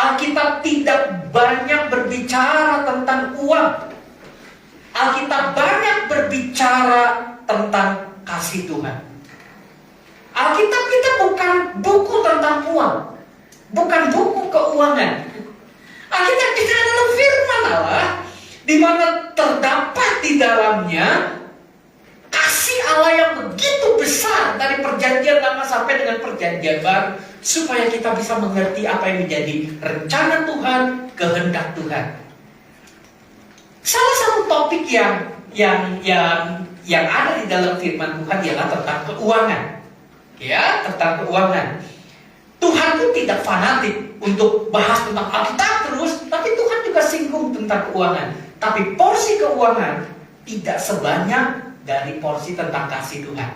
Alkitab tidak banyak berbicara tentang uang. Alkitab banyak berbicara tentang kasih Tuhan. Alkitab kita bukan buku tentang uang, bukan buku keuangan. Alkitab kita adalah firman Allah, di mana terdapat di dalamnya kasih Allah yang begitu besar dari perjanjian lama sampai dengan perjanjian baru, supaya kita bisa mengerti apa yang menjadi rencana Tuhan, kehendak Tuhan. Salah satu topik yang ada di dalam firman Tuhan ialah tentang keuangan. Ya, tentang keuangan. Tuhan itu tidak fanatik untuk bahas tentang Alkitab terus, tapi Tuhan juga singgung tentang keuangan. Tapi porsi keuangan tidak sebanyak dari porsi tentang kasih Tuhan.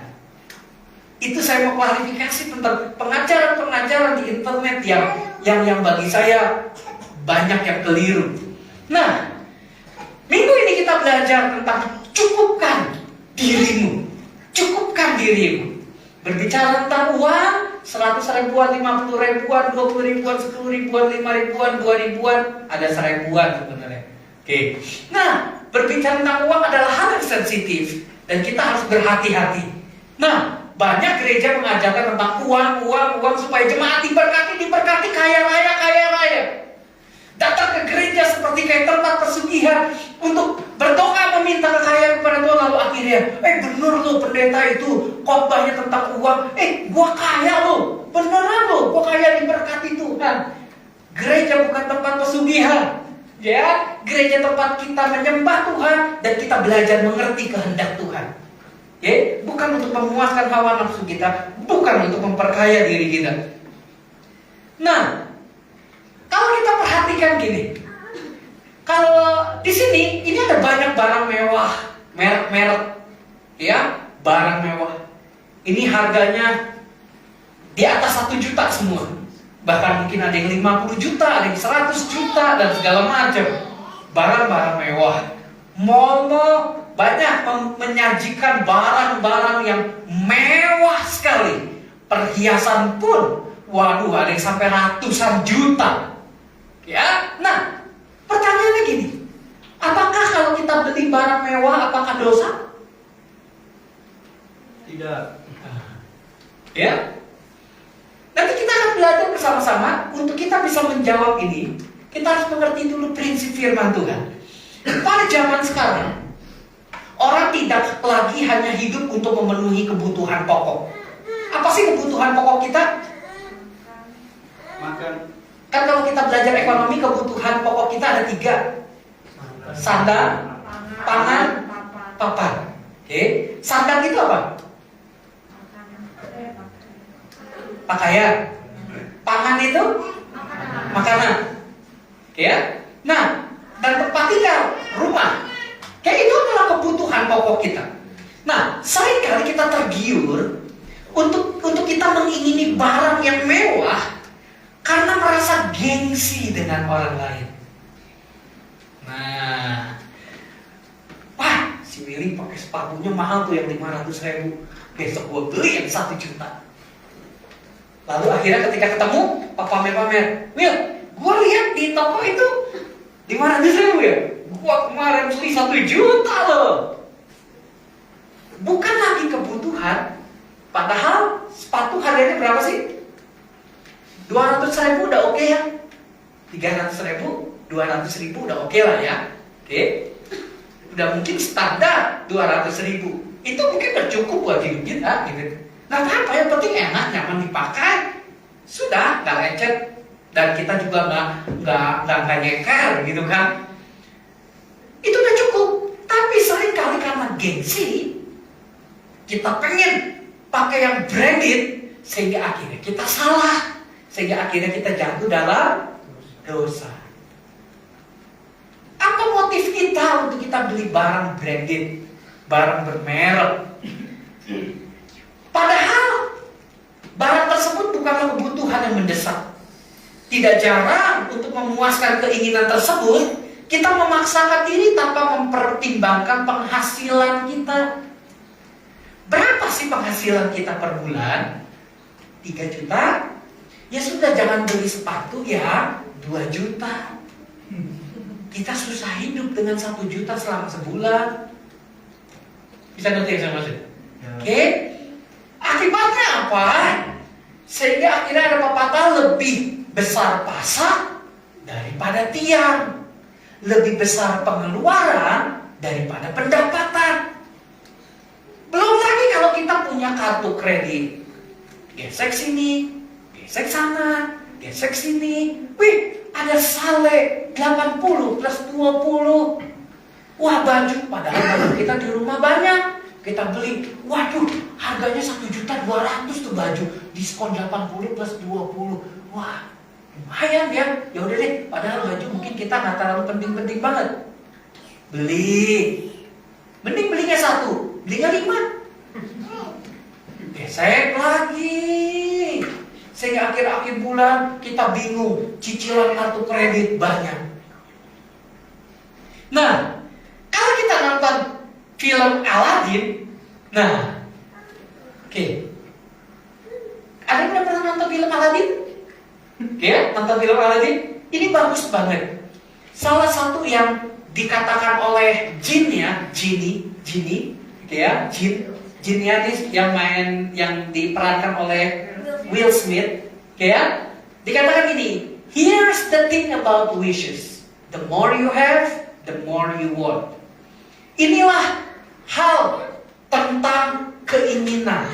Itu saya mau klarifikasi tentang pengajaran-pengajaran di internet yang bagi saya banyak yang keliru. Nah, minggu ini kita belajar tentang cukupkan dirimu. Cukupkan dirimu. Berbicara tentang uang, 100 ribuan, 50 ribuan, 20 ribuan, 10 ribuan, 5 ribuan, 2 ribuan, ada 1000-an sebenarnya. Oke. Nah, berbicara tentang uang adalah hal yang sensitif dan kita harus berhati-hati. Nah, banyak gereja mengajarkan tentang uang supaya jemaat diberkati kaya raya. Datang ke gereja seperti kayak tempat pesugihan untuk berdoa meminta kekayaan kepada Tuhan, lalu akhirnya bener loh pendeta itu khotbahnya tentang uang, gua kaya loh, beneran loh, gua kaya diberkati Tuhan. Gereja bukan tempat pesugihan, ya. Gereja tempat kita menyembah Tuhan dan kita belajar mengerti kehendak Tuhan, ya. Bukan untuk memuaskan hawa nafsu kita, bukan untuk memperkaya diri kita. Nah, kalau kita perhatikan gini, kalau di sini ini ada banyak barang mewah, merek-merek, ya, barang mewah. Ini harganya di atas 1 juta semua. Bahkan mungkin ada yang 50 juta, ada yang 100 juta dan segala macam. Barang-barang mewah. Mall-mall banyak menyajikan barang-barang yang mewah sekali. Perhiasan pun, waduh, ada yang sampai ratusan juta. Ya, nah, pertanyaannya gini, apakah kalau kita beli barang mewah, apakah dosa? Tidak. Ya, nanti kita akan belajar bersama-sama. Untuk kita bisa menjawab ini, kita harus mengerti dulu prinsip firman Tuhan. Pada zaman sekarang, orang tidak lagi hanya hidup untuk memenuhi kebutuhan pokok. Apa sih kebutuhan pokok kita? Makan. Kan kalau kita belajar ekonomi, kebutuhan pokok kita ada 3. Sandang, pangan, papan. Oke. Sandang itu apa? Pakaian. Pangan itu makanan. Ya. Nah, dan tempat tinggal, rumah. Kayak itu adalah kebutuhan pokok kita. Nah, seringkali kita tergiur untuk kita mengingini barang yang mewah karena merasa gengsi dengan orang lain. Nah, wah, si Willy pakai sepatunya mahal tuh yang 500 ribu. Besok gue beli yang 1 juta. Lalu akhirnya ketika ketemu, Pak pamer-pamer, Will, gue lihat di toko itu 500 ribu ya. Gue kemarin beli 1 juta loh. Bukan lagi kebutuhan. Padahal sepatu harganya berapa sih? 200 ribu udah oke ya. 300 ribu, 200 ribu udah oke lah ya. Oke. Udah mungkin standar 200 ribu. Itu mungkin udah cukup buat hidup kita gitu. Nah, apa yang penting enak, nyaman dipakai. Sudah, gak lecet. Dan kita juga gak nyeker gitu kan. Itu udah cukup. Tapi seringkali karena gengsi, kita pengen pakai yang branded, sehingga akhirnya kita salah. Sehingga akhirnya kita jatuh dalam dosa. Apa motif kita untuk kita beli barang branded, barang bermerek? Padahal barang tersebut bukanlah kebutuhan yang mendesak. Tidak jarang untuk memuaskan keinginan tersebut, kita memaksakan diri tanpa mempertimbangkan penghasilan kita. Berapa sih penghasilan kita per bulan? 3 juta? Ya sudah, jangan beli sepatu ya 2 juta. Kita susah hidup dengan 1 juta selama sebulan. Bisa ngerti yang saya maksud? Oke? Akibatnya apa? Sehingga akhirnya ada pepatah, lebih besar pasak daripada tiang, lebih besar pengeluaran daripada pendapatan. Belum lagi kalau kita punya kartu kredit, gesek sini, gesek sana, gesek sini. Wih, ada sale 80 plus 20. Wah, baju, padahal baju kita di rumah banyak. Kita beli, waduh, harganya 1.200.000 tuh baju, diskon 80 plus 20. Wah, lumayan ya. Ya udah deh, padahal baju mungkin kita nggak terlalu penting-penting banget. Beli. Mending belinya 1, belinya 5. Gesek lagi. Sehingga akhir-akhir bulan kita bingung, cicilan kartu kredit banyak. Nah, kalau kita nonton film Aladdin, nah, oke. Ada yang pernah nonton film Aladdin? Oke, ya, nonton film Aladdin? Ini bagus banget. Salah satu yang dikatakan oleh jin ya, Genie, oke ya, jin ya, yang diperankan oleh Will Smith, oke ya, dikatakan gini, here's the thing about wishes, the more you have, the more you want. Inilah hal tentang keinginan.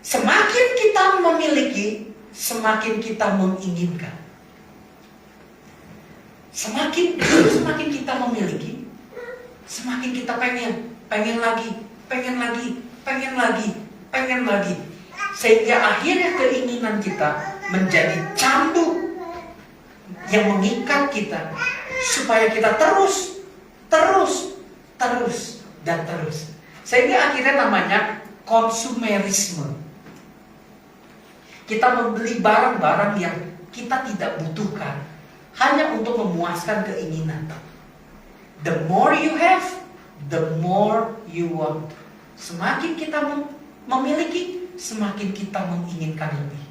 Semakin kita memiliki, semakin kita menginginkan. Semakin kita memiliki, semakin kita pengen lagi. Sehingga akhirnya keinginan kita menjadi candu yang mengikat kita, supaya kita terus. Sehingga akhirnya namanya konsumerisme. Kita membeli barang-barang yang kita tidak butuhkan hanya untuk memuaskan keinginan. The more you have, the more you want. Semakin kita memiliki, semakin kita menginginkan lebih.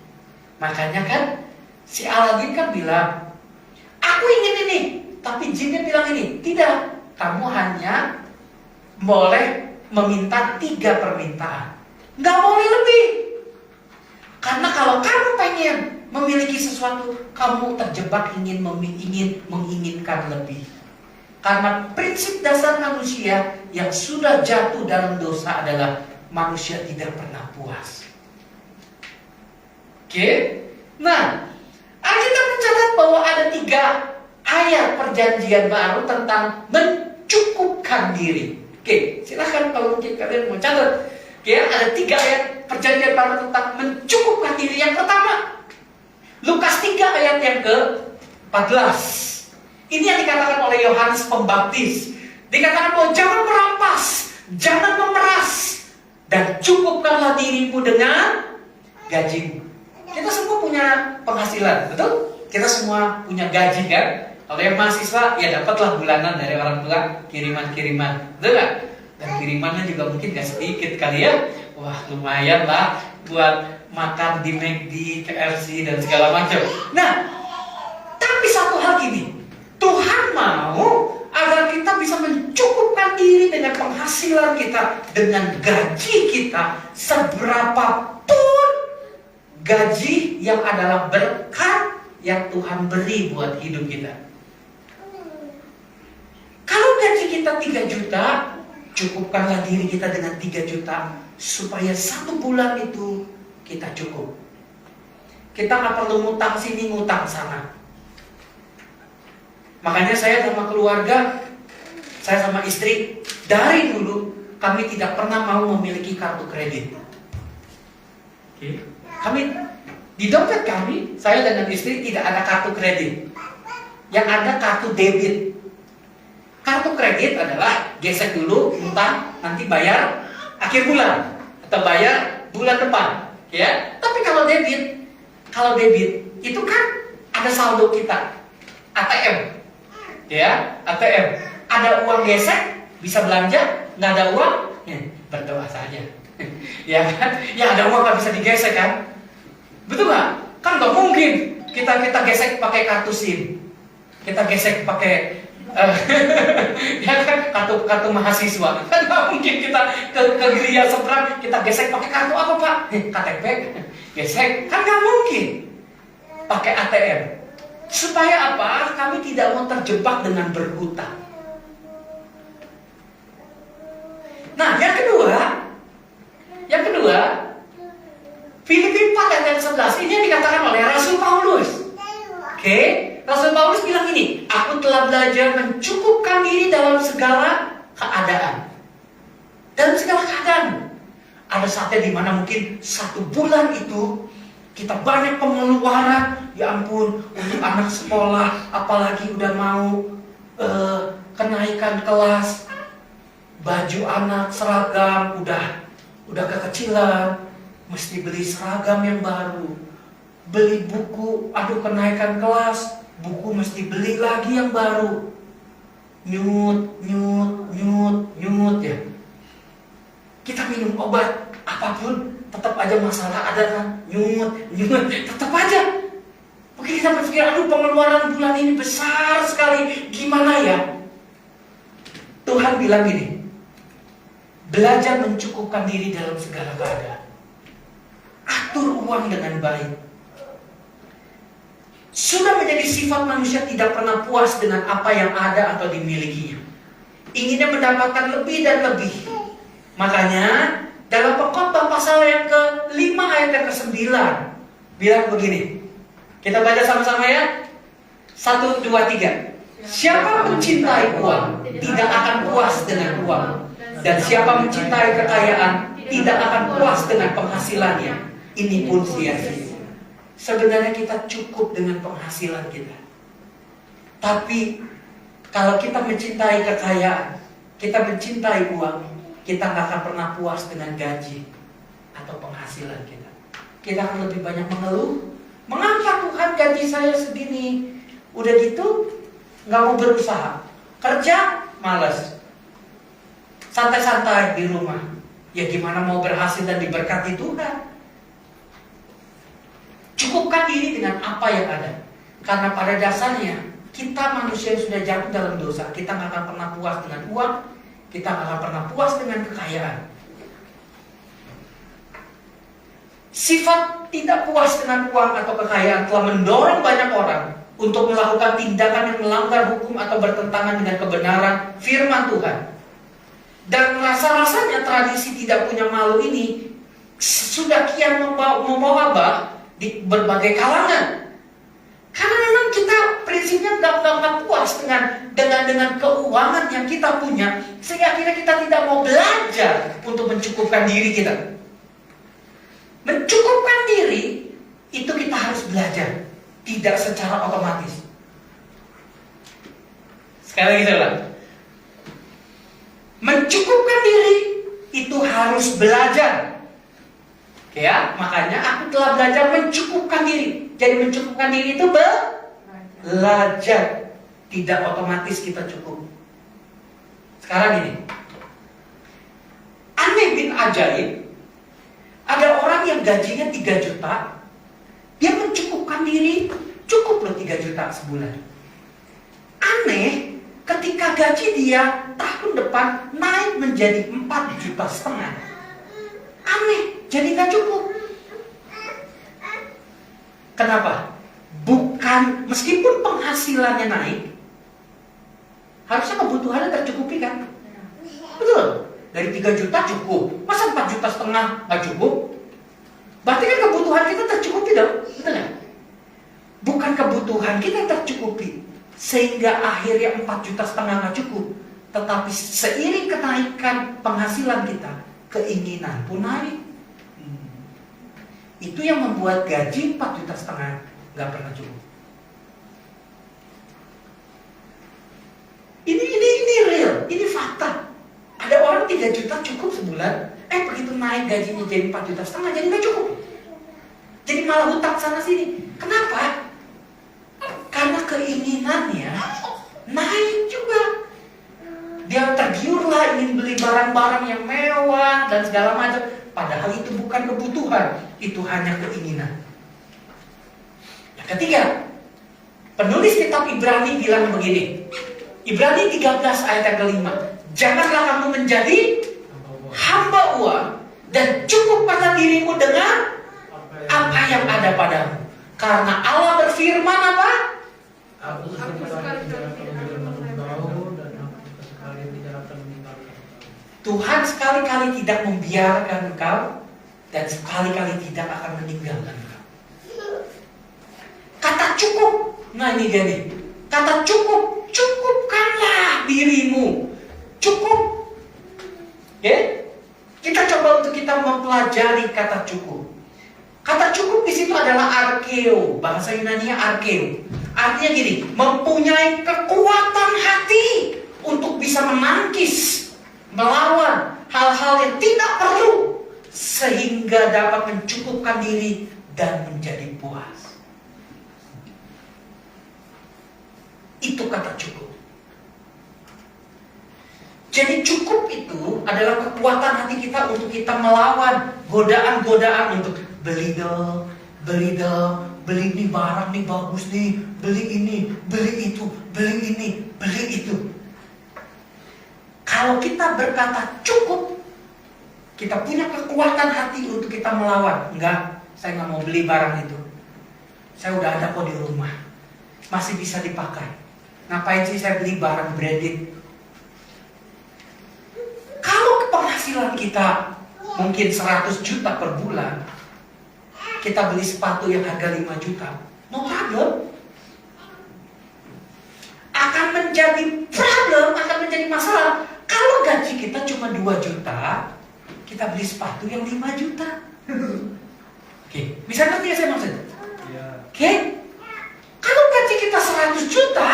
Makanya kan si Aladdin kan bilang, aku ingin ini. Tapi jinnya bilang ini, tidak, kamu hanya boleh meminta 3 permintaan, nggak boleh lebih. Karena kalau kamu pengen memiliki sesuatu, kamu terjebak ingin menginginkan lebih. Karena prinsip dasar manusia yang sudah jatuh dalam dosa adalah manusia tidak pernah puas. Oke? Nah, Alkitab mencatat bahwa ada 3 ayat perjanjian baru tentang mencukupkan diri. Oke, silahkan kalau mungkin kalian mau catat. Oke, ada 3 ayat perjanjian baru tentang mencukupkan diri. Yang pertama, Lukas 3 ayat yang ke-14. Ini yang dikatakan oleh Yohanes Pembaptis. Dikatakan bahwa jangan merampas, jangan memeras, dan cukupkanlah dirimu dengan gajimu. Kita semua punya penghasilan, betul? Kita semua punya gaji kan? Kalau yang mahasiswa, ya dapatlah bulanan dari orang tua kiriman-kiriman, betul nggak? Dan kirimannya juga mungkin gak sedikit kali ya. Wah, lumayan lah buat makan di McD, KFC dan segala macam. Nah, tapi satu hal gini, Tuhan mau agar kita bisa mencukupkan diri dengan penghasilan kita, dengan gaji kita, seberapapun gaji yang adalah berkat yang Tuhan beri buat hidup kita. Kalau gaji kita 3 juta, cukupkanlah diri kita dengan 3 juta supaya 1 bulan itu kita cukup. Kita nggak perlu ngutang sini, ngutang sana. Makanya saya sama keluarga, saya sama istri, dari dulu kami tidak pernah mau memiliki kartu kredit. Kami di dompet kami, saya dengan istri tidak ada kartu kredit. Yang ada kartu debit. Kartu kredit adalah gesek dulu, utang, nanti bayar akhir bulan atau bayar bulan depan, ya. Tapi kalau debit itu kan ada saldo kita, ATM, ya, ATM. Ada uang gesek bisa belanja, nggak ada uang, berdoa saja, ya kan? Ya ada uang nggak bisa digesek kan, betul nggak? Kan nggak mungkin kita gesek pakai kartu SIM, kita gesek pakai ya kan kartu mahasiswa. Kan nggak mungkin kita ke gereja seberang kita gesek pakai kartu apa Pak? KTP, gesek. Kan nggak mungkin. Pakai ATM. Supaya apa? Kami tidak mau terjebak dengan berhutang. Nah, yang kedua, Filipi 4 ayat 11 ini yang dikatakan oleh Rasul Paulus. Oke, Rasul Paulus bilang ini, aku telah belajar mencukupkan diri dalam segala keadaan. Dalam segala keadaan. Ada saatnya dimana mungkin 1 bulan itu kita banyak pengeluaran, ya ampun, untuk anak sekolah, apalagi udah mau kenaikan kelas, baju anak, seragam, udah kekecilan, mesti beli seragam yang baru, beli buku, aduh kenaikan kelas, buku mesti beli lagi yang baru, nyut ya. Kita minum obat apapun, tetap aja masalah ada kan, nyut, tetap aja. Mungkin kita berpikir, aduh pengeluaran bulan ini besar sekali, gimana ya? Tuhan bilang gini, belajar mencukupkan diri dalam segala keadaan. Atur uang dengan baik. Sudah menjadi sifat manusia tidak pernah puas dengan apa yang ada atau dimilikinya. Inginnya mendapatkan lebih dan lebih. Makanya dalam Pengkhotbah pasal yang ke-5 ayat yang ke-9 bilang begini. Kita baca sama-sama ya. 1, 2, 3. Siapa mencintai uang tidak akan puas dengan uang. Dan siapa mencintai kekayaan tidak akan puas dengan penghasilannya. Ini pun sia-sia. Sebenarnya kita cukup dengan penghasilan kita. Tapi kalau kita mencintai kekayaan, kita mencintai uang, kita nggak akan pernah puas dengan gaji atau penghasilan kita. Kita akan lebih banyak mengeluh. Mengapa Tuhan gaji saya segini? Udah gitu nggak mau berusaha, kerja malas, santai-santai di rumah. Ya gimana mau berhasil dan diberkati Tuhan? Cukupkan diri dengan apa yang ada. Karena pada dasarnya kita manusia yang sudah jatuh dalam dosa. Kita nggak akan pernah puas dengan uang, kita nggak akan pernah puas dengan kekayaan. Sifat tidak puas dengan uang atau kekayaan telah mendorong banyak orang untuk melakukan tindakan yang melanggar hukum atau bertentangan dengan kebenaran firman Tuhan. Dan rasa-rasanya tradisi tidak punya malu ini sudah kian membawa di berbagai kalangan. Karena memang kita prinsipnya nggak puas dengan keuangan yang kita punya, sehingga akhirnya kita tidak mau belajar untuk mencukupkan diri kita. Mencukupkan diri itu kita harus belajar, tidak secara otomatis. Sekali lagi saya ulang. Mencukupkan diri itu harus belajar. Oke ya, makanya aku telah belajar mencukupkan diri. Jadi mencukupkan diri itu belajar. Tidak otomatis kita cukup. Sekarang ini, aneh bin ajaib. Ada orang yang gajinya 3 juta, dia mencukupkan diri, cukup loh 3 juta sebulan. Aneh, ketika gaji dia tahun depan naik menjadi 4,5 juta. Aneh, jadi gak cukup. Kenapa? Bukan, meskipun penghasilannya naik, harusnya kebutuhannya tercukupi kan? Betul. Dari 3 juta cukup. Masa 4,5 juta gak cukup? Berarti kan kebutuhan kita tercukupi dong. Betul gak? Bukan kebutuhan kita yang tercukupi, sehingga akhirnya 4,5 juta gak cukup. Tetapi seiring kenaikan penghasilan kita, keinginan pun naik. Itu yang membuat gaji 4,5 juta gak pernah cukup. Ini real, ini fakta. Ada orang 3 juta cukup sebulan, begitu naik gajinya jadi 4,5 juta, jadi gak cukup. Jadi malah hutang sana sini. Kenapa? Karena keinginannya naik juga. Dia tergiurlah ingin beli barang-barang yang mewah dan segala macam. Padahal itu bukan kebutuhan, itu hanya keinginan. Ketiga, penulis kitab Ibrani bilang begini. Ibrani 13 ayat yang kelima. Janganlah kamu menjadi hamba uang dan cukup pada dirimu dengan apa yang ada padamu. Karena Allah berfirman apa? Aku sekali tidak akan memberitahu dan aku sekali tidak akan meninggalkan. Tuhan sekali-kali tidak membiarkan engkau dan sekali-kali tidak akan meninggalkan engkau. Kata cukup, nah ini dia nih. Kata cukup, cukupkanlah dirimu. Cukup. Ya? Kita coba untuk kita mempelajari kata cukup. Kata cukup di situ adalah arkeo, bahasa Yunani arkeo. Artinya gini, mempunyai kekuatan hati untuk bisa menangkis, melawan hal-hal yang tidak perlu, sehingga dapat mencukupkan diri dan menjadi puas. Itu kata cukup. Jadi cukup itu adalah kekuatan hati kita untuk kita melawan godaan-godaan untuk beli dong, beli ini barang nih bagus nih, beli ini, beli itu, beli ini, beli itu. Kalau kita berkata cukup, kita punya kekuatan hati untuk kita melawan. Enggak, saya nggak mau beli barang itu. Saya udah ada kok di rumah, masih bisa dipakai. Ngapain sih saya beli barang branded? Kalau penghasilan kita mungkin 100 juta per bulan, kita beli sepatu yang harga 5 juta, no problem. Akan menjadi problem, akan menjadi masalah kalau gaji kita cuma 2 juta, kita beli sepatu yang 5 juta. Oke, bisa ngerti ya saya maksud? Oke? Kalau gaji kita 100 juta,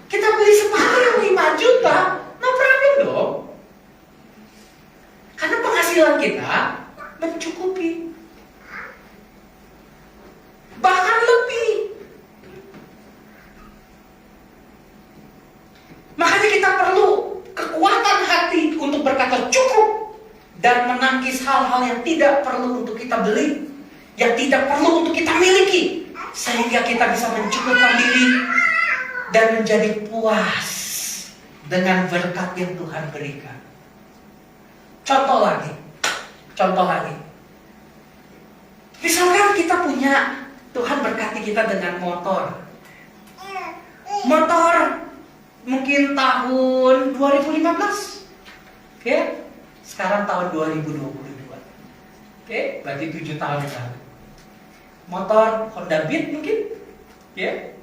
kita beli sepatu yang 5 juta, no problem dong. Karena penghasilan kita mencukupi. Bahkan lebih. Makanya kita perlu kekuatan hati untuk berkata cukup dan menangkis hal-hal yang tidak perlu untuk kita beli, yang tidak perlu untuk kita miliki, sehingga kita bisa mencukupkan diri dan menjadi puas dengan berkat yang Tuhan berikan. Contoh lagi. Misalkan kita punya, Tuhan berkati kita dengan motor. Motor mungkin tahun 2015. Oke? Sekarang tahun 2022. Oke? Berarti 7 tahun yang lalu. Motor Honda Beat mungkin. Ya?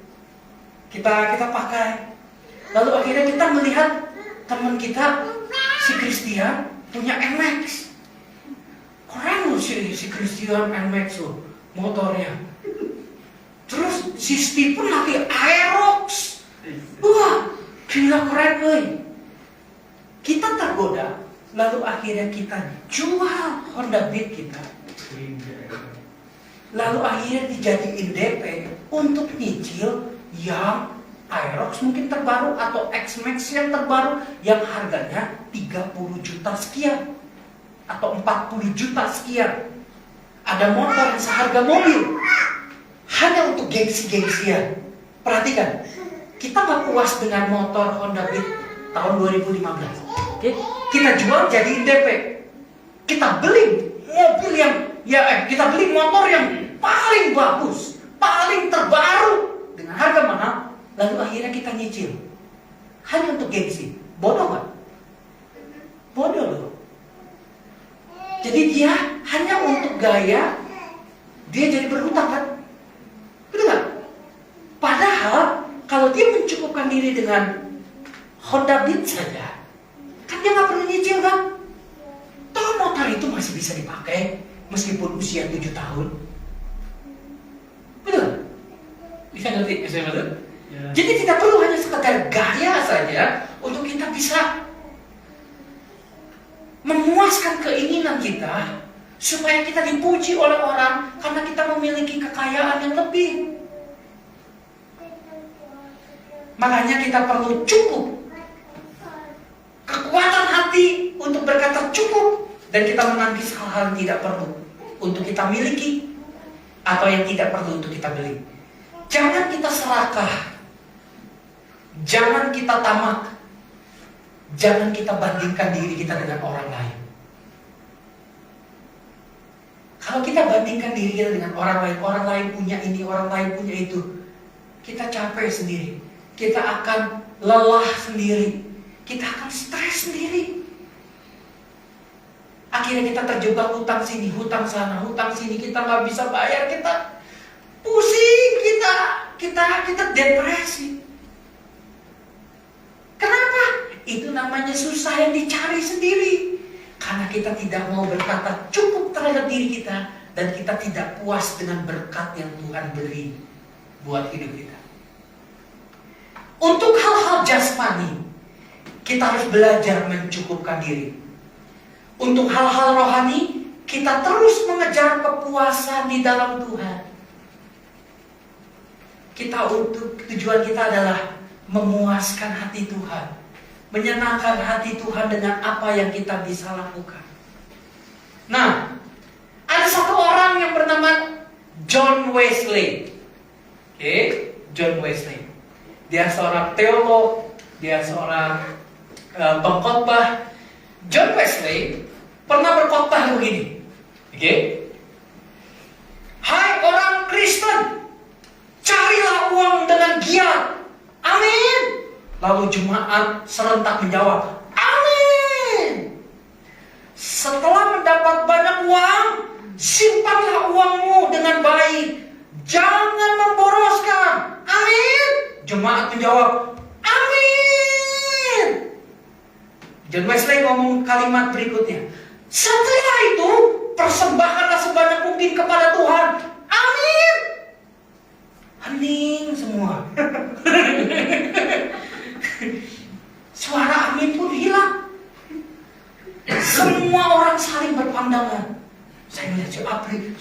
Kita pakai. Lalu akhirnya kita melihat teman kita, si Christian, punya NMAX. Keren loh si Christian NMAX loh, motornya. Terus si Stephen lagi Aerox. Wah, gila keren loh. Kita tergoda, lalu akhirnya kita jual Honda Beat kita. Lalu akhirnya dijadiin DP untuk nyicil yang Aerox mungkin terbaru atau X-Max yang terbaru yang harganya 30 juta sekian atau 40 juta sekian. Ada motor yang seharga mobil hanya untuk gengsi-gengsian. Perhatikan, kita gak puas dengan motor Honda Beat tahun 2015. Oke? Kita jual jadi DP. Kita beli mobil kita beli motor yang paling bagus, paling terbaru dengan harga mahal. Lalu akhirnya kita nyicil hanya untuk gengsi. Bodoh gak? Bodoh loh. Jadi dia hanya untuk gaya, dia jadi berhutang kan? Betul gak? Padahal kalau dia mencukupkan diri dengan Honda Beat saja, kan dia gak perlu nyicil kan? Toh motor itu masih bisa dipakai meskipun usia 7 tahun. Betul? Bisa ngerti? Bisa ngerti? Ya. Jadi tidak perlu hanya sekedar gaya saja untuk kita bisa memuaskan keinginan kita supaya kita dipuji oleh orang karena kita memiliki kekayaan yang lebih. Makanya kita perlu cukup, kekuatan hati untuk berkata cukup, dan kita menangkis hal-hal yang tidak perlu untuk kita miliki atau yang tidak perlu untuk kita beli. jangan kita serakah, jangan kita tamak, jangan kita bandingkan diri kita dengan orang lain. Kalau kita bandingkan diri kita dengan orang lain punya ini, orang lain punya itu, kita capek sendiri, kita akan lelah sendiri, kita akan stres sendiri. Akhirnya kita terjebak hutang sini, hutang sana, hutang sini, kita nggak bisa bayar, kita pusing, kita depresi. Kenapa? Itu namanya susah yang dicari sendiri. Karena kita tidak mau berkata cukup terhadap diri kita, dan kita tidak puas dengan berkat yang Tuhan beri buat hidup kita. Untuk hal-hal jasmani, kita harus belajar mencukupkan diri. Untuk hal-hal rohani, kita terus mengejar kepuasan di dalam Tuhan. Tujuan kita adalah memuaskan hati Tuhan, menyenangkan hati Tuhan dengan apa yang kita bisa lakukan. Nah, ada satu orang yang bernama John Wesley. John Wesley. Dia seorang teolog, dia seorang pengkhotbah. John Wesley pernah berkhotbah begini. Hai orang Kristen, carilah uang dengan giat. Amin. Lalu jemaat serentak menjawab, amin. Setelah mendapat banyak uang, simpanlah uangmu dengan baik, jangan memboroskan. Amin. Jemaat menjawab, amin. John Wesley ngomong kalimat berikutnya, setelah itu persembahkanlah sebanyak mungkin kepada Tuhan. Amin. Hening semua. Suara amin pun hilang. Semua orang saling berpandangan. Saya melihat si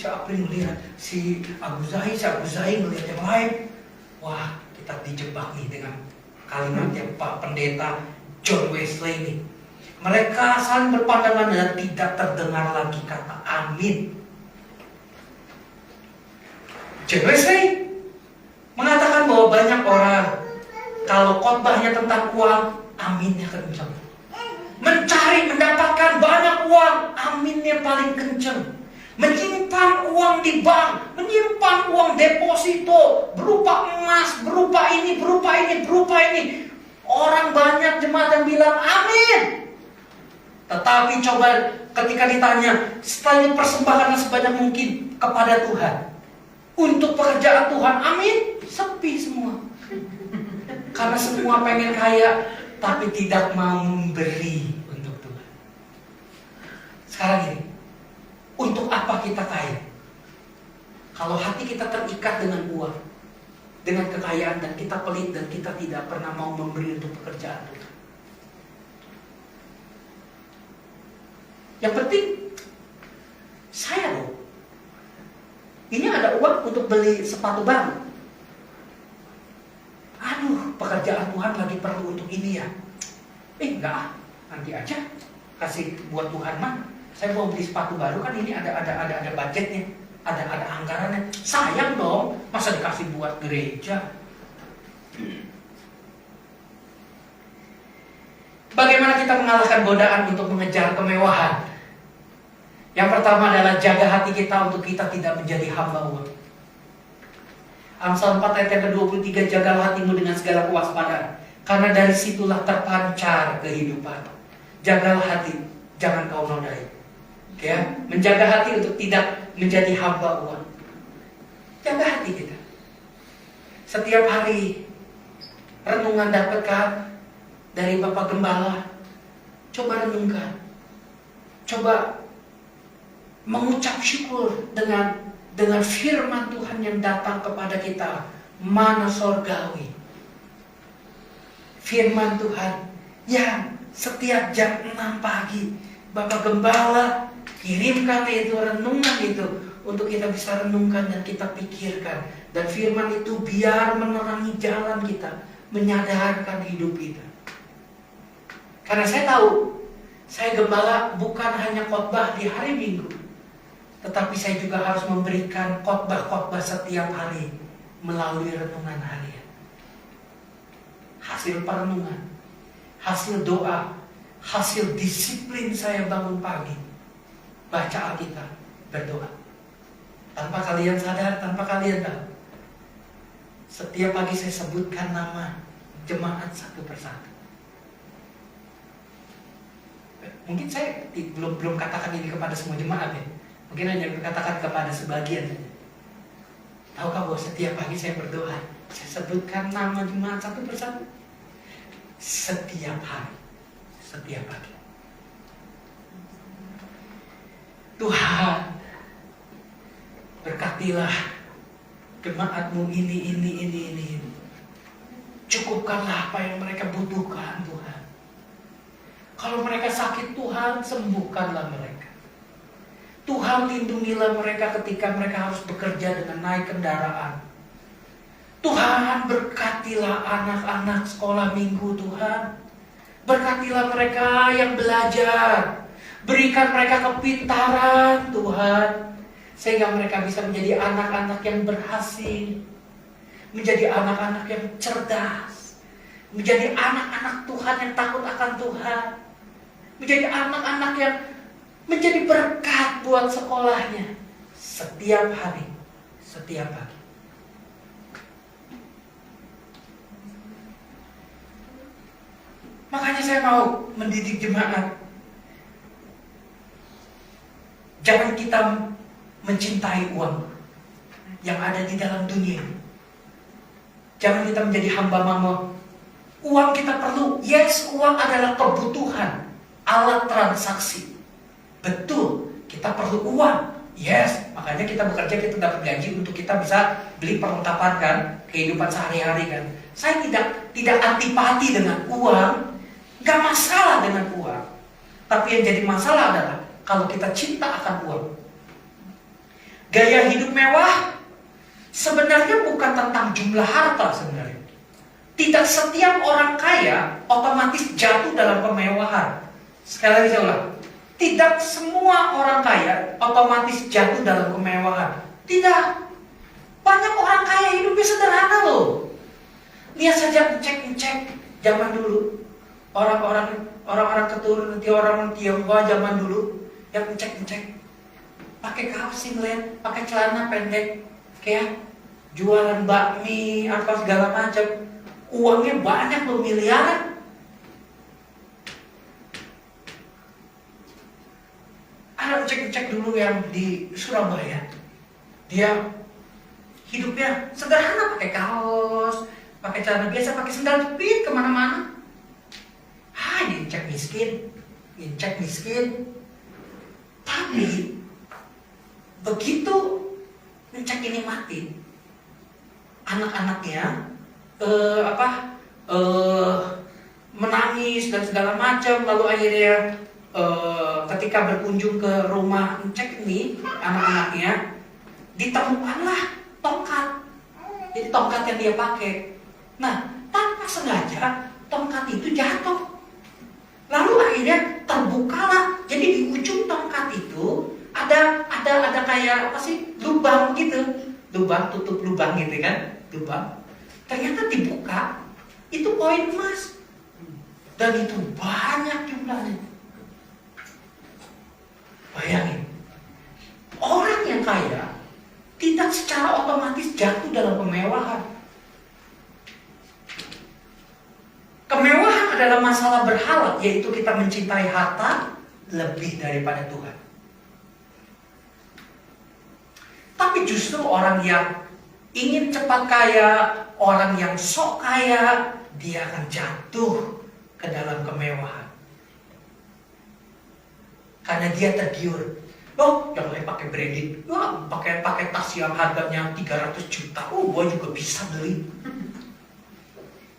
Apri melihat si Abu Zahir melihat yang lain. Wah, kita dijebak nih dengan kalimat yang Pak Pendeta John Wesley ini. Mereka saling berpandangan dan tidak terdengar lagi kata amin. John Wesley mengatakan bahwa banyak orang kalau khotbahnya tentang uang, aminnya kencang. Mencari mendapatkan banyak uang, aminnya paling kencang. Menyimpan uang di bank, menyimpan uang deposito berupa emas, berupa ini. Orang banyak jemaat yang bilang amin. Tetapi coba ketika ditanya, setelah dipersembahkan sebanyak mungkin kepada Tuhan untuk pekerjaan Tuhan, amin, sepi semua. Karena semua pengen kaya, tapi tidak mau memberi untuk Tuhan. Sekarang ini, untuk apa kita kaya? Kalau hati kita terikat dengan uang, dengan kekayaan, dan kita pelit, dan kita tidak pernah mau memberi untuk pekerjaan Tuhan. Yang penting, saya loh, ini ada uang untuk beli sepatu baru. Aduh, pekerjaan Tuhan lagi perlu untuk ini ya. Enggak, nanti aja kasih buat Tuhan mah. Saya mau beli sepatu baru kan ini ada budgetnya, ada anggarannya. Sayang dong, masa dikasih buat gereja. Bagaimana kita mengalahkan godaan untuk mengejar kemewahan? Yang pertama adalah jaga hati kita untuk kita tidak menjadi hamba uang. Amsal 4 ayat yang ke-23, jagalah hatimu dengan segala kewaspadaan, karena dari situlah terpancar kehidupan. Jagalah hati, jangan kau nodai. Ya, menjaga hati untuk tidak menjadi hamba uang. Jaga hati kita. Setiap hari renungan dapatkan dari Bapak Gembala. Coba renungkan. Coba mengucap syukur dengan firman Tuhan yang datang kepada kita, mana sorgawi. Firman Tuhan yang setiap jam 6 pagi Bapak Gembala kirimkan itu, renungan itu, untuk kita bisa renungkan dan kita pikirkan. Dan firman itu biar menerangi jalan kita, menyadarkan hidup kita. Karena saya tahu, saya gembala bukan hanya khotbah di hari Minggu, tetapi saya juga harus memberikan khotbah-khotbah setiap hari melalui renungan harian. Hasil perenungan, hasil doa, hasil disiplin saya bangun pagi, baca Alkitab, berdoa. Tanpa kalian sadar, tanpa kalian tahu, setiap pagi saya sebutkan nama jemaat satu persatu. Mungkin saya belum katakan ini kepada semua jemaat ya. Mungkin hanya katakan kepada sebagian saja. Tahukah bahwa setiap pagi saya berdoa, saya sebutkan nama jemaat satu persatu. Setiap hari, setiap pagi. Tuhan, berkatilah jemaatmu ini. Cukupkanlah apa yang mereka butuhkan, Tuhan. Kalau mereka sakit, Tuhan, sembuhkanlah mereka. Tuhan, lindungilah mereka ketika mereka harus bekerja dengan naik kendaraan. Tuhan, berkatilah anak-anak sekolah minggu, Tuhan. Berkatilah mereka yang belajar. Berikan mereka kepintaran, Tuhan. Sehingga mereka bisa menjadi anak-anak yang berhasil. Menjadi anak-anak yang cerdas. Menjadi anak-anak Tuhan yang takut akan Tuhan. Menjadi anak-anak yang menjadi berkat buat sekolahnya. Setiap hari, setiap pagi. Makanya saya mau mendidik jemaat. Jangan kita mencintai uang yang ada di dalam dunia. Jangan kita menjadi hamba mamon. Uang kita perlu. Yes, uang adalah kebutuhan, alat transaksi. Betul, kita perlu uang. Yes, makanya kita bekerja, kita dapat gaji untuk kita bisa beli perlengkapan kan, kehidupan sehari-hari kan. Saya tidak antipati dengan uang. Gak masalah dengan uang. Tapi yang jadi masalah adalah kalau kita cinta akan uang. Gaya hidup mewah sebenarnya bukan tentang jumlah harta sebenarnya. Tidak setiap orang kaya otomatis jatuh dalam kemewahan. Sekali lagi saya ulang. Tidak semua orang kaya otomatis jatuh dalam kemewahan. Tidak. Banyak orang kaya hidupnya sederhana loh. Lihat saja cek zaman dulu. Orang-orang keturunan orang Tionghoa zaman dulu yang ngecek pakai kaos singlet, pakai celana pendek, kayak jualan bakmi apa segala macam, uangnya banyak loh, miliaran. Ada cek dulu yang di Surabaya, dia hidupnya sederhana, pakai kaos, pakai celana biasa, pakai sandal jepit kemana-mana. Incek miskin. Tapi begitu Incek ini mati, anak-anaknya menangis dan segala macam. Lalu akhirnya ketika berkunjung ke rumah Incek ini, anak-anaknya ditemukanlah tongkat. Jadi tongkat yang dia pakai. Nah, tanpa sengaja tongkat itu jatuh. Lalu akhirnya terbukalah. Jadi di ujung tongkat itu ada kayak apa sih, lubang gitu, lubang tutup lubang gitu kan, lubang. Ternyata dibuka, itu koin emas, dan itu banyak jumlahnya. Bayangin, orang yang kaya tidak secara otomatis jatuh dalam kemewahan. Kemewahan adalah masalah berhala, yaitu kita mencintai harta lebih daripada Tuhan. Tapi justru orang yang ingin cepat kaya, orang yang sok kaya, dia akan jatuh ke dalam kemewahan. Karena dia tergiur. Oh, yang lain pakai branded, wah, pakai tas yang harganya 300 juta. Oh, gua juga bisa beli.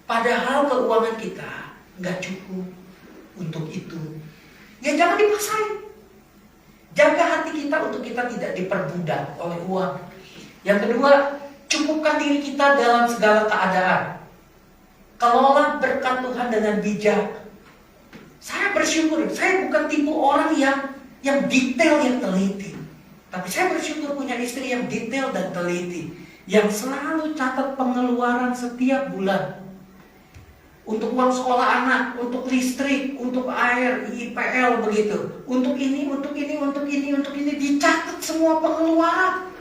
Padahal keuangan kita nggak cukup untuk itu. Ya jangan dipaksain. Jaga hati kita untuk kita tidak diperbudak oleh uang. Yang kedua, cukupkan diri kita dalam segala keadaan. Kelola berkat Tuhan dengan bijak. Saya bersyukur, saya bukan tipe orang yang detail, yang teliti. Tapi saya bersyukur punya istri yang detail dan teliti. yang selalu catat pengeluaran setiap bulan. Untuk uang sekolah anak, untuk listrik, untuk air, IPL begitu. Untuk ini, untuk ini, untuk ini, untuk ini, dicatat semua pengeluaran.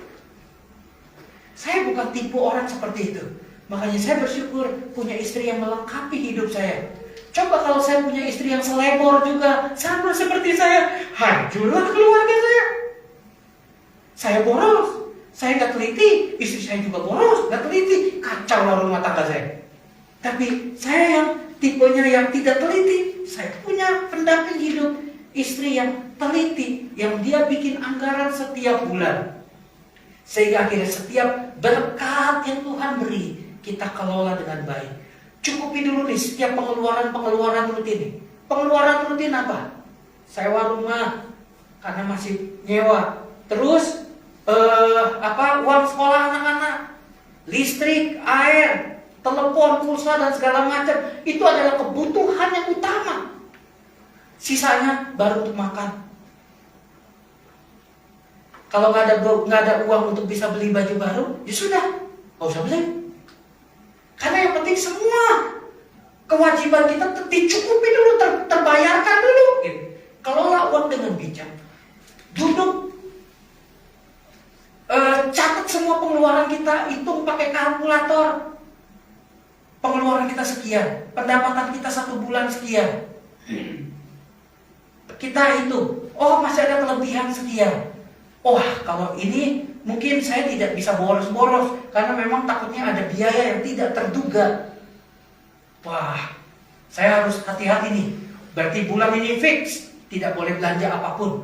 Saya bukan tipe orang seperti itu. Makanya saya bersyukur punya istri yang melengkapi hidup saya. Coba kalau saya punya istri yang selebor juga, sama seperti saya, hancurlah keluarga saya. Saya boros, saya nggak teliti, istri saya juga boros, nggak teliti, kacau lah rumah tangga saya. Tapi saya yang tipenya yang tidak teliti, saya punya pendamping hidup, istri yang teliti, yang dia bikin anggaran setiap bulan. Sehingga akhirnya setiap berkat yang Tuhan beri, kita kelola dengan baik. Cukupi dulu nih setiap pengeluaran rutin. Pengeluaran rutin apa? Sewa rumah karena masih nyewa. Terus uang sekolah anak-anak, listrik, air, telepon, pulsa dan segala macam. Itu adalah kebutuhan yang utama. Sisanya baru untuk makan. Kalau nggak ada uang untuk bisa beli baju baru, ya sudah, nggak usah beli. Karena yang penting semua kewajiban kita dicukupi dulu, terbayarkan dulu. Kelola uang dengan bijak. Duduk, catat semua pengeluaran kita, hitung pakai kalkulator. Pengeluaran kita sekian, pendapatan kita 1 bulan sekian. Kita hitung, oh masih ada kelebihan sekian. Oh kalau ini mungkin saya tidak bisa boros-boros karena memang takutnya ada biaya yang tidak terduga. Wah, saya harus hati-hati nih. Berarti bulan ini fix, tidak boleh belanja apapun,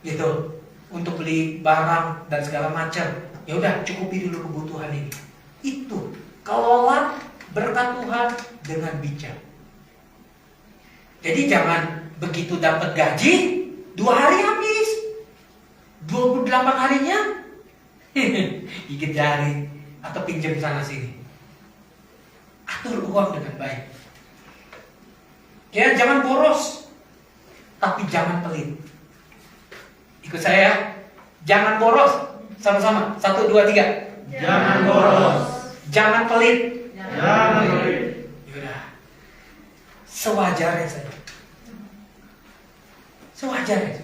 gitu, untuk beli barang dan segala macam. Ya udah, cukupi dulu kebutuhan ini. Itu kelola berkat Tuhan dengan bijak. Jadi jangan begitu dapat gaji 2 hari habis, 28 harinya gigit jari atau pinjam sana sini. Atur uang dengan baik. Ya, jangan boros, tapi jangan pelit. Ikut saya ya. Jangan boros. Sama-sama. 1, 2, 3. Jangan boros. Jangan pelit. Jangan pelit. Yaudah. Sewajarnya saja. Sewajarnya.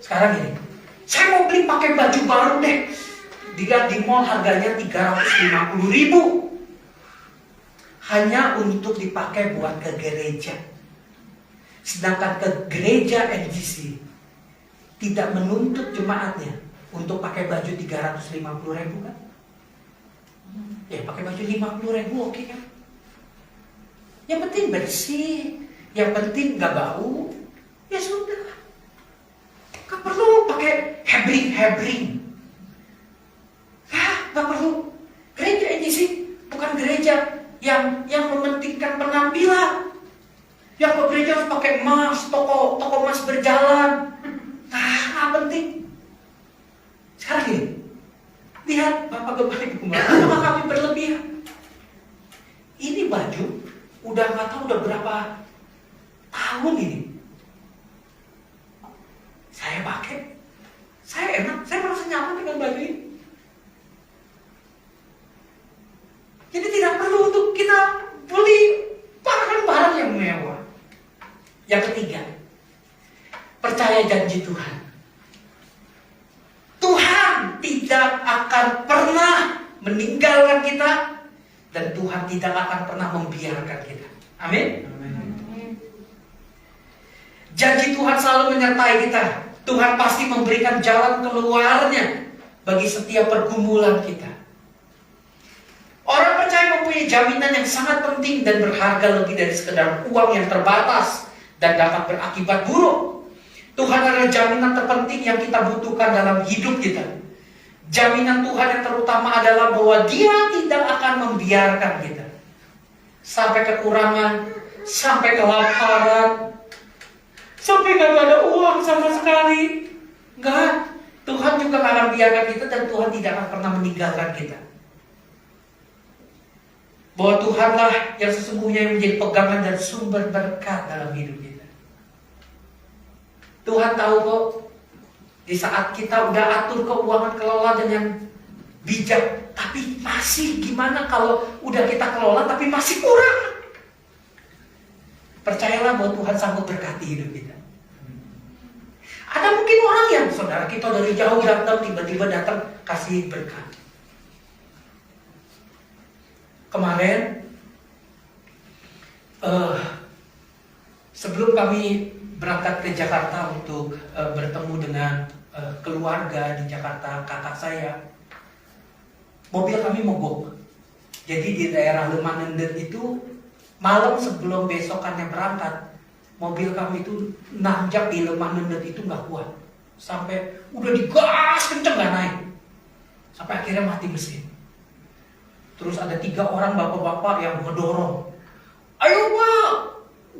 Sekarang ini, saya mau beli pakai baju baru deh. Dilihat di mall harganya 350.000. Hanya untuk dipakai buat ke gereja. Sedangkan ke gereja NGC tidak menuntut jemaatnya untuk pakai baju 350.000 kan? Ya pakai baju 50.000 oke kan? Yang penting bersih, yang penting nggak bau, ya sudah. Gak perlu pakai hebring. Gak perlu. Gereja NGC bukan gereja yang mementingkan penampilan. Yang ke gereja harus pakai emas, toko emas berjalan. Gak penting. Sekarang gini, lihat Bapak Gembala Ibu Gembala, apakah kami berlebihan? Ini baju udah nggak tahu udah berapa tahun ini. Saya pakai, saya enak, saya merasa nyaman dengan baju ini. Jadi tidak perlu untuk kita beli barang-barang yang mewah. Yang ketiga, percaya janji Tuhan. Tuhan tidak akan pernah meninggalkan kita dan Tuhan tidak akan pernah membiarkan kita. Amin. Janji Tuhan selalu menyertai kita. Tuhan pasti memberikan jalan keluarnya bagi setiap pergumulan kita. Orang percaya mempunyai jaminan yang sangat penting dan berharga lebih dari sekedar uang yang terbatas dan dapat berakibat buruk. Tuhan adalah jaminan terpenting yang kita butuhkan dalam hidup kita. Jaminan Tuhan yang terutama adalah bahwa Dia tidak akan membiarkan kita sampai kekurangan, sampai kelaparan, sampai gak ada uang sama sekali. Enggak, Tuhan juga gak akan biarkan kita dan Tuhan tidak akan pernah meninggalkan kita. Bahwa Tuhanlah yang sesungguhnya yang menjadi pegangan dan sumber berkat dalam hidup kita. Tuhan tahu kok, di saat kita udah atur keuangan kelola dengan bijak, tapi masih gimana kalau udah kita kelola tapi masih kurang. Percayalah bahwa Tuhan sanggup berkati hidup kita. Ada mungkin orang yang saudara kita dari jauh datang, tiba-tiba datang kasih berkat. Kemarin sebelum kami berangkat ke Jakarta untuk bertemu dengan keluarga di Jakarta, kakak saya, mobil kami mogok. Jadi di daerah Lemanenden itu malam sebelum besokannya berangkat, mobil kami itu nanjak di Lemanenden itu nggak kuat, sampai udah digas kenceng nggak naik, sampai akhirnya mati mesin. Terus ada 3 orang bapak-bapak yang ngedorong, ayo pak,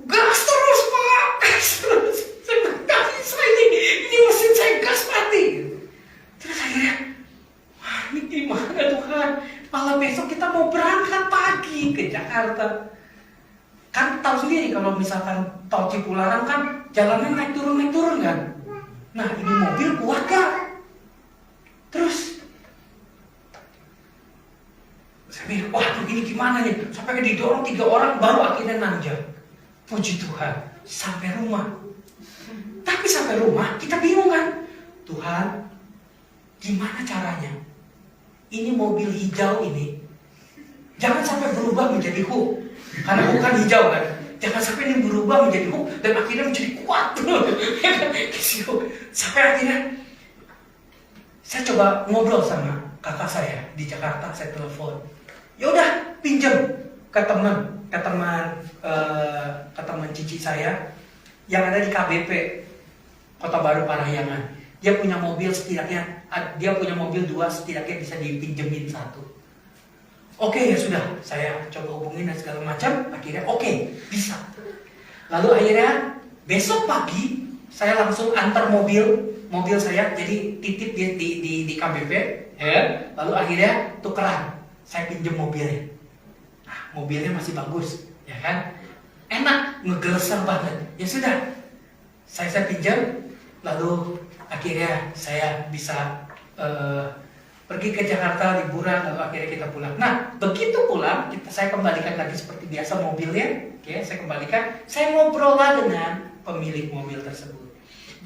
gas terus pak, gas terus. Saya bisa ini mesin saya gas mati. Terus akhirnya, wah ini gimana Tuhan? Malah besok kita mau berangkat pagi ke Jakarta. Kan tahu sendiri kalau misalkan tol Cipularang kan jalannya naik turun kan. Nah ini mobil kuat gak? Terus saya bilang, waduh ini gimana nih? Sampai didorong 3 orang baru akhirnya nanjak. Puji Tuhan, sampai rumah. Tapi sampai rumah kita bingung kan? Tuhan, gimana caranya? Ini mobil hijau ini jangan sampai berubah menjadi hook. Karena bukan hijau kan, jangan sampai ini berubah menjadi hook dan akhirnya menjadi kuat. Sampai akhirnya saya coba ngobrol sama kakak saya di Jakarta, saya telepon. Ya udah pinjam ke teman cici saya yang ada di KBP Kota Baru Parahyangan. Dia punya mobil setidaknya, dia punya mobil 2 setidaknya bisa dipinjemin 1. Oke ya sudah, saya coba hubungin dan segala macam, akhirnya oke, bisa. Lalu akhirnya besok pagi saya langsung antar mobil saya, jadi titip di KBP, ya. Lalu akhirnya tukeran, saya pinjem mobilnya. Nah, mobilnya masih bagus, ya kan? Enak, ngegelesar banget. Ya sudah, saya pinjam, lalu akhirnya saya bisa pergi ke Jakarta liburan, lalu akhirnya kita pulang. Nah, begitu pulang, saya kembalikan lagi seperti biasa mobilnya. Oke, saya kembalikan. Saya ngobrol lah dengan pemilik mobil tersebut.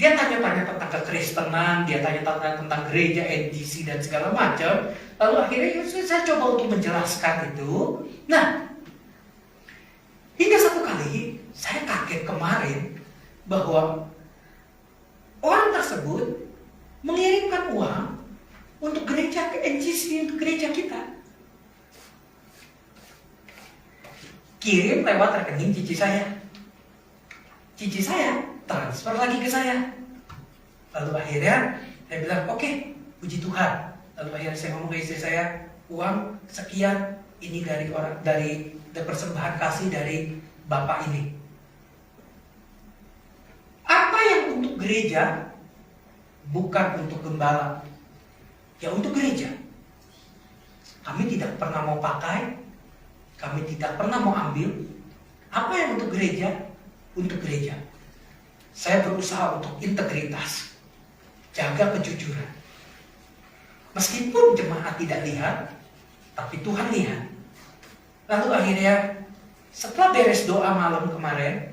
Dia tanya-tanya tentang kekristenan, dia tanya-tanya tentang gereja, NDC dan segala macam. Lalu akhirnya saya coba untuk menjelaskan itu. Nah, hingga satu kali saya kaget kemarin bahwa orang tersebut mengirimkan uang untuk gereja ke NGC, untuk gereja kita. Kirim lewat rekening cici saya. Cici saya transfer lagi ke saya. Lalu akhirnya saya bilang, oke, puji Tuhan. Lalu akhirnya saya ngomong ke istri saya, uang sekian ini dari persembahan kasih dari bapak ini. Apa yang untuk gereja bukan untuk gembala. Ya untuk gereja. Kami tidak pernah mau pakai, kami tidak pernah mau ambil. Apa yang untuk gereja? Untuk gereja. Saya berusaha untuk integritas, jaga kejujuran. Meskipun jemaat tidak lihat, tapi Tuhan lihat. Lalu akhirnya setelah beres doa malam kemarin,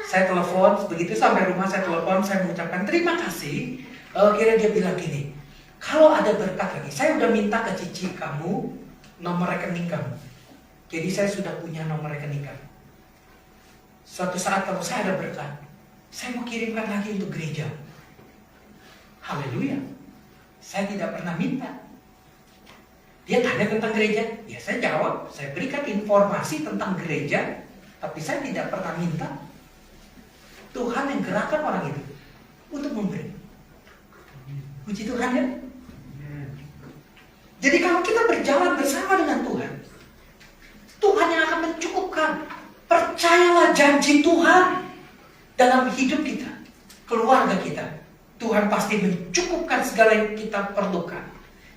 saya telepon, begitu sampai rumah saya telepon, saya mengucapkan terima kasih. Lalu akhirnya dia bilang gini, kalau ada berkat lagi, saya udah minta ke cici kamu nomor rekening kamu. Jadi saya sudah punya nomor rekening kamu. Suatu saat kalau saya ada berkat, saya mau kirimkan lagi untuk gereja. Haleluya. Saya tidak pernah minta. Dia tanya tentang gereja, ya saya jawab, saya berikan informasi tentang gereja, tapi saya tidak pernah minta. Tuhan yang gerakkan orang itu untuk memberi. Puji Tuhan ya. Jadi kalau kita berjalan bersama dengan Tuhan, Tuhan yang akan mencukupkan. Percayalah janji Tuhan dalam hidup kita, keluarga kita. Tuhan pasti mencukupkan segala yang kita perlukan.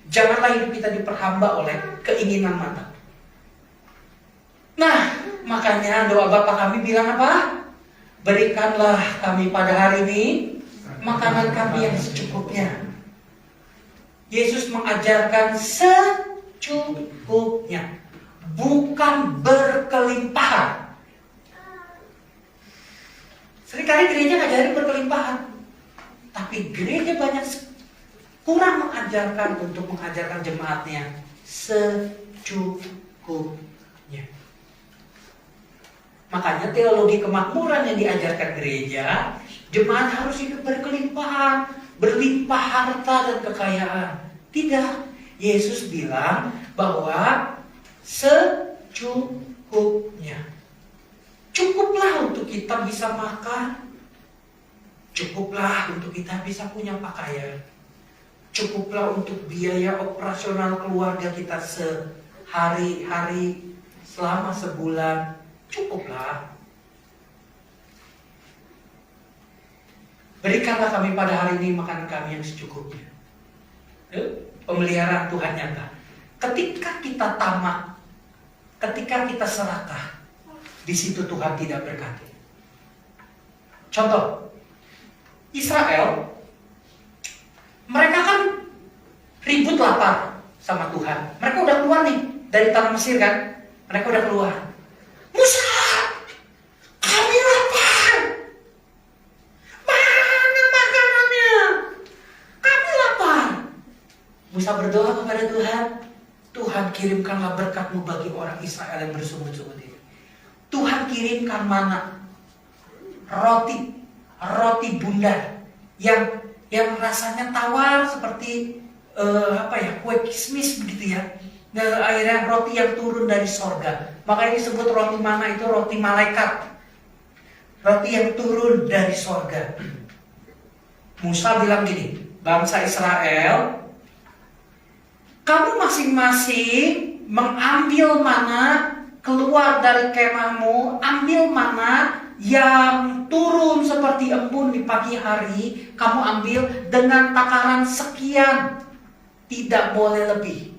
Janganlah hidup kita diperhamba oleh keinginan mata. Nah, makanya doa Bapa kami bilang apa? Berikanlah kami pada hari ini makanan kami yang secukupnya. Yesus mengajarkan secukupnya, bukan berkelimpahan. Seringkali gereja ngajarin berkelimpahan, tapi gereja banyak kurang mengajarkan untuk mengajarkan jemaatnya secukupnya. Makanya teologi kemakmuran yang diajarkan gereja, jemaat harus hidup berkelimpahan, berlimpah harta dan kekayaan. Tidak, Yesus bilang bahwa secukupnya. Cukuplah untuk kita bisa makan, cukuplah untuk kita bisa punya pakaian, cukuplah untuk biaya operasional keluarga kita sehari-hari selama sebulan, cukuplah. Berikanlah kami pada hari ini makanan kami yang secukupnya. Pemeliharaan Tuhan nyata. Ketika kita tamak, ketika kita serakah, di situ Tuhan tidak berkati. Contoh, Israel, mereka kan ribut lapar sama Tuhan. Mereka udah keluar nih dari tanah Mesir kan? Mereka udah keluar. Musa, kami lapar. Mana makanannya? Kami lapar. Musa berdoa kepada Tuhan. Tuhan, kirimkanlah berkat-Mu bagi orang Israel yang bersungut-sungut ini. Tuhan kirimkan mana? Roti bundar yang rasanya tawar seperti kue kismis begitu ya. Nah, akhirnya roti yang turun dari sorga. Makanya disebut roti mana itu roti malaikat. Roti yang turun dari sorga. Musa bilang gini, bangsa Israel, kamu masing-masing mengambil mana keluar dari kemahmu, ambil mana yang turun seperti embun di pagi hari, kamu ambil dengan takaran sekian, tidak boleh lebih.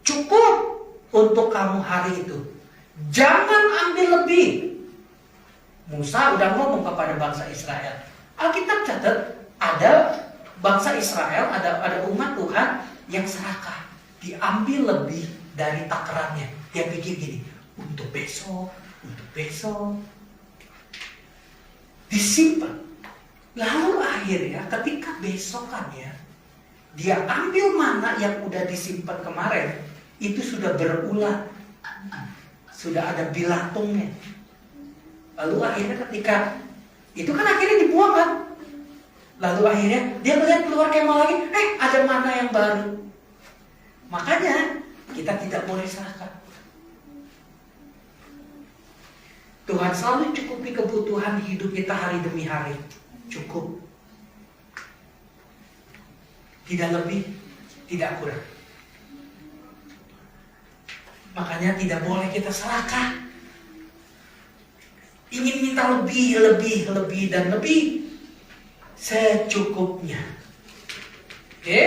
Cukup untuk kamu hari itu. Jangan ambil lebih. Musa udah ngomong kepada bangsa Israel. Alkitab catat, ada bangsa Israel, ada umat Tuhan yang serakah, diambil lebih dari takarannya. Dia pikir gini, untuk besok, disimpan. Lalu akhirnya ketika besokannya dia ambil mana yang udah disimpan kemarin, itu sudah berulang, sudah ada bilatungnya. Lalu akhirnya ketika itu kan akhirnya dibuang kan. Lalu akhirnya dia melihat keluar kemah lagi, ada mana yang baru. Makanya kita tidak boleh serakah. Tuhan selalu cukupi kebutuhan hidup kita hari demi hari. Cukup. Tidak lebih, tidak kurang. Makanya tidak boleh kita serakah. Ingin minta lebih dan lebih. Secukupnya. Oke?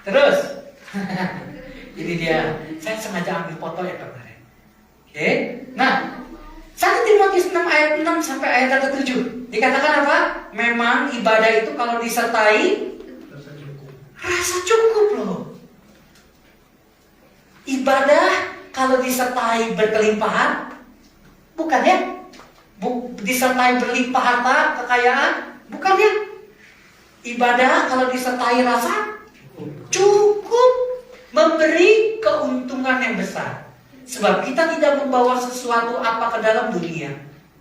Terus. Ini dia. Saya sengaja ambil foto ya kemarin. Oke? Nah, 1 Timotius 6 ayat 6 sampai ayat 7. Dikatakan apa? Memang ibadah itu kalau disertai rasa cukup loh. Ibadah kalau disertai berkelimpahan, bukan ya? Disertai berlimpah harta, kekayaan, bukan ya? Ibadah kalau disertai rasa cukup, memberi keuntungan yang besar. Sebab kita tidak membawa sesuatu apa ke dalam dunia,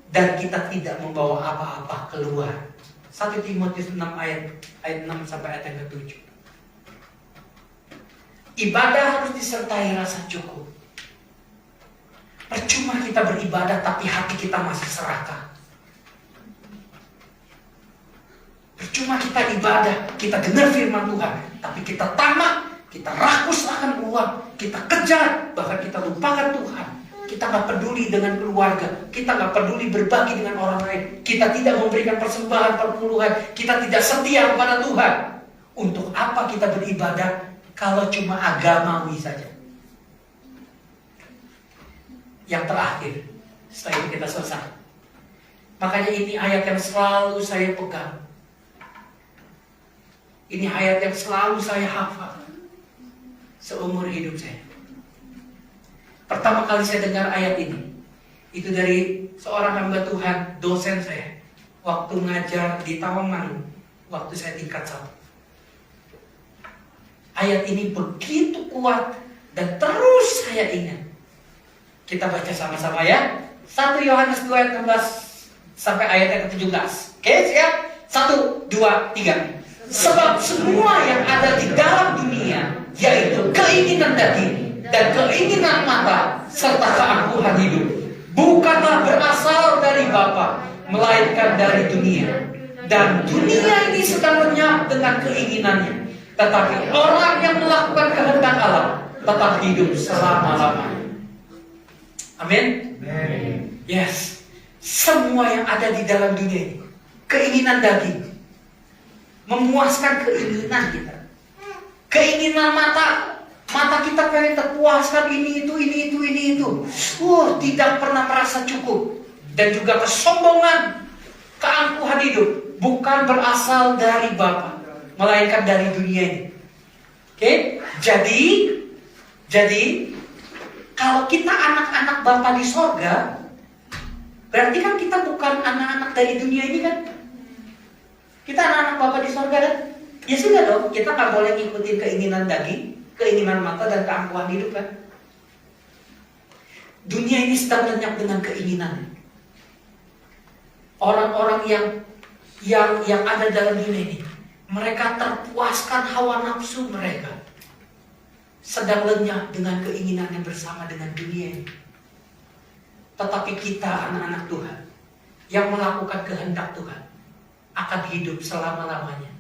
dan kita tidak membawa apa-apa keluar. 1 Timotius 6 ayat 6 sampai ayat yang ke-7. Ibadah harus disertai rasa cukup. Percuma kita beribadah tapi hati kita masih serakah. Percuma kita ibadah, kita dengar firman Tuhan, tapi kita tamak, kita rakus akan uang, kita kejar, bahkan kita lupakan Tuhan. Kita gak peduli dengan keluarga, kita gak peduli berbagi dengan orang lain, kita tidak memberikan persembahan perpuluhan, kita tidak setia kepada Tuhan. Untuk apa kita beribadah kalau cuma agamawi saja? Yang terakhir, setelah ini kita selesai. Makanya ini ayat yang selalu saya pegang. Ini ayat yang selalu saya hafal seumur hidup saya. Pertama kali saya dengar ayat ini, itu dari seorang hamba Tuhan, dosen saya, waktu ngajar di Tawangmangu, waktu saya tingkat 1. Ayat ini begitu kuat dan terus saya ingat. Kita baca sama-sama ya. 1 Yohanes 2 ayat 16 sampai ayat yang ke-17. Oke, siap? 1, 2, 3. Sebab semua yang ada di dalam dunia, yaitu keinginan daging dan keinginan mata serta keangkuhan hidup, bukanlah berasal dari Bapa, melainkan dari dunia. Dan dunia ini sedang lenyap dengan keinginannya. Tetapi orang yang melakukan kehendak Allah tetap hidup selama-lamanya. Amin. Yes. Semua yang ada di dalam dunia ini, keinginan daging, memuaskan keinginan kita. Keinginan mata kita pengen terpuaskan ini itu. Tidak pernah merasa cukup. Dan juga kesombongan, keangkuhan hidup bukan berasal dari Bapa, melainkan dari dunia ini. Oke? Jadi kalau kita anak-anak Bapa di sorga, berarti kan kita bukan anak-anak dari dunia ini kan? Kita anak-anak Bapa di sorga kan? Ya sudah dong, kita nggak boleh ngikutin keinginan daging, keinginan mata dan keangkuhan hidup kan? Dunia ini sedang lenyap dengan keinginan. Orang-orang yang ada dalam dunia ini, mereka terpuaskan hawa nafsu mereka, sedang lenyap dengan keinginan yang bersama dengan dunia ini. Tetapi kita anak-anak Tuhan yang melakukan kehendak Tuhan akan hidup selama-lamanya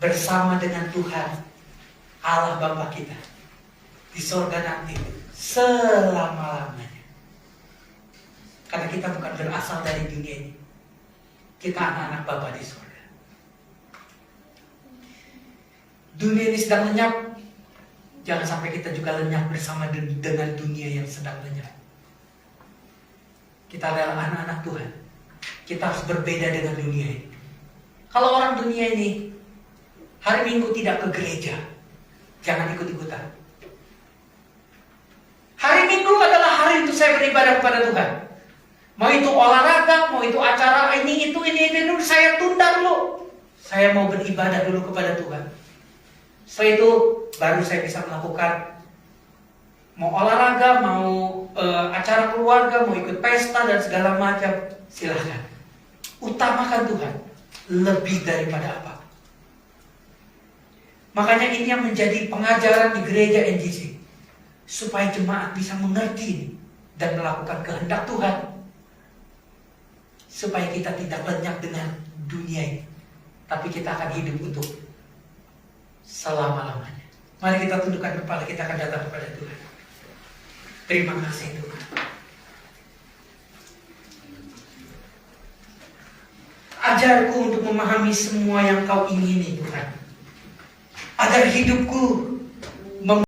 bersama dengan Tuhan Allah Bapa kita di sorga nanti selama-lamanya. Karena kita bukan berasal dari dunia ini. Kita anak-anak Bapa di sorga. Dunia ini sedang lenyap. Jangan sampai kita juga lenyap bersama dengan dunia yang sedang lenyap. Kita adalah anak-anak Tuhan. Kita harus berbeda dengan dunia ini. Kalau orang dunia ini hari Minggu tidak ke gereja, jangan ikut-ikutan. Hari Minggu adalah hari untuk saya beribadah kepada Tuhan. Mau itu olahraga, mau itu acara ini, saya tunda dulu. Saya mau beribadah dulu kepada Tuhan. Setelah itu baru saya bisa melakukan mau olahraga, mau acara keluarga, mau ikut pesta dan segala macam, silahkan. Utamakan Tuhan lebih daripada apa. Makanya ini yang menjadi pengajaran di gereja NGC, supaya jemaat bisa mengerti dan melakukan kehendak Tuhan, supaya kita tidak lenyap dengan dunia ini, tapi kita akan hidup untuk selama-lamanya. Mari kita tundukkan kepala, kita akan datang kepada Tuhan. Terima kasih Tuhan. Ajarku untuk memahami semua yang Kau ingini Tuhan, agar hidupku